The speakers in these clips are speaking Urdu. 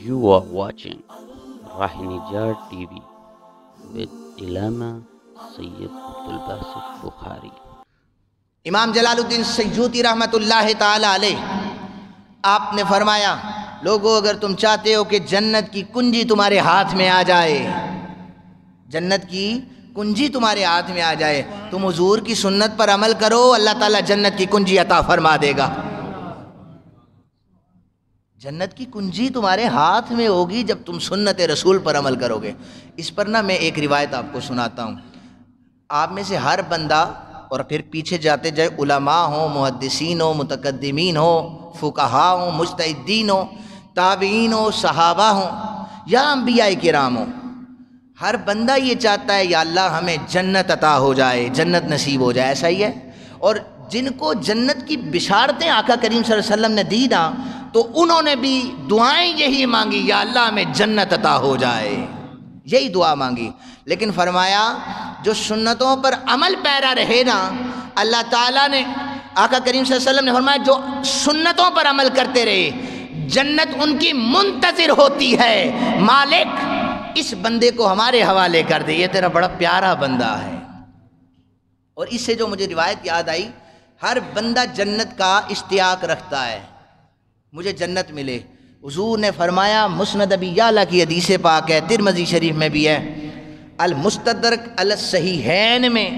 You are watching Rahinijar TV with Ilama Sayyid Abdul Basit Bukhari. امام جلال الدین سیوطی رحمۃ اللہ تعالی علیہ آپ نے فرمایا، لوگو اگر تم چاہتے ہو کہ جنت کی کنجی تمہارے ہاتھ میں آ جائے، جنت کی کنجی تمہارے ہاتھ میں آ جائے، تم حضور کی سنت پر عمل کرو، اللہ تعالیٰ جنت کی کنجی عطا فرما دے گا۔ جنت کی کنجی تمہارے ہاتھ میں ہوگی جب تم سنت رسول پر عمل کرو گے۔ اس پر میں ایک روایت آپ کو سناتا ہوں۔ آپ میں سے ہر بندہ، اور پھر پیچھے جاتے جائے علماء ہوں، محدثین ہوں، متقدمین ہوں، فقہاء ہوں، مجتہدین ہوں، تابعین ہوں، صحابہ ہوں یا انبیاء کرام ہوں، ہر بندہ یہ چاہتا ہے یا اللہ ہمیں جنت عطا ہو جائے، جنت نصیب ہو جائے، ایسا ہی ہے۔ اور جن کو جنت کی بشارتیں آقا کریم صلی اللہ علیہ وسلم نے دی نا، تو انہوں نے بھی دعائیں یہی مانگی، یا اللہ ہمیں جنت عطا ہو جائے، یہی دعا مانگی۔ لیکن فرمایا جو سنتوں پر عمل پیرا رہے نا، اللہ تعالیٰ نے، آقا کریم صلی اللہ علیہ وسلم نے فرمایا جو سنتوں پر عمل کرتے رہے، جنت ان کی منتظر ہوتی ہے، مالک اس بندے کو ہمارے حوالے کر دے، یہ تیرا بڑا پیارا بندہ ہے۔ اور اس سے جو مجھے روایت یاد آئی، ہر بندہ جنت کا اشتیاق رکھتا ہے، مجھے جنت ملے۔ حضور نے فرمایا، مسند ابی یعلا کی حدیث پاک ہے، ترمذی شریف میں بھی ہے، المستدرک علی الصحیحین میں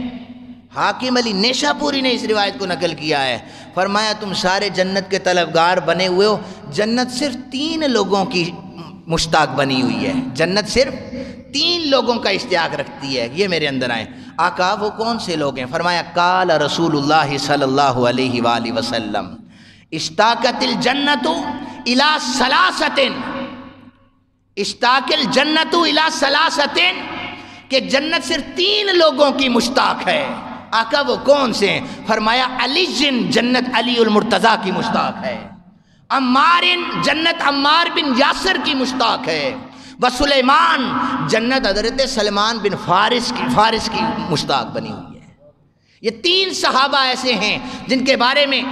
حاکم علی نیشا پوری نے اس روایت کو نقل کیا ہے۔ فرمایا تم سارے جنت کے طلبگار بنے ہوئے ہو، جنت صرف 3 لوگوں کی مشتاق بنی ہوئی ہے، جنت صرف 3 لوگوں کا اشتیاق رکھتی ہے، یہ میرے اندر آئے۔ آقا وہ کون سے لوگ ہیں؟ فرمایا قال رسول اللہ صلی اللہ علیہ وآلہ وسلم اشتاقت الجنت الی ثلاثۃ، اشتاق الجنت الی ثلاثۃ، کہ جنت صرف 3 لوگوں کی مشتاق ہے۔ آقا وہ کون سے ہیں؟ فرمایا علی، جنت علی المرتضیٰ کی مشتاق ہے، عمار، جنت عمار بن یاسر کی مشتاق ہے، وسلیمان، جنت حضرت سلمان بن فارس کی مشتاق بنی ہوئی ہے۔ یہ 3 صحابہ ایسے ہیں جن کے بارے میں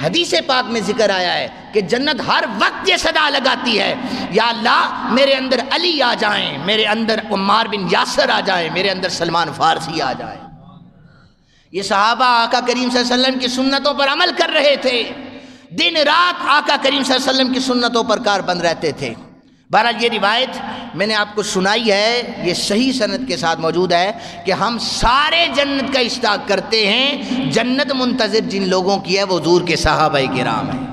حدیث پاک میں ذکر آیا ہے کہ جنت ہر وقت یہ صدا لگاتی ہے، یا اللہ میرے اندر علی آ جائیں، میرے اندر عمار بن یاسر آ جائیں، میرے اندر سلمان فارسی آ جائیں۔ یہ صحابہ آقا کریم صلی اللہ علیہ وسلم کی سنتوں پر عمل کر رہے تھے، دن رات آقا کریم صلی اللہ علیہ وسلم کی سنتوں پر کاربند رہتے تھے۔ بہرحال یہ روایت میں نے آپ کو سنائی ہے، یہ صحیح سند کے ساتھ موجود ہے کہ ہم سارے جنت کا اشتیاق کرتے ہیں، جنت منتظر جن لوگوں کی ہے وہ حضور کے صحابہ کرام ہیں۔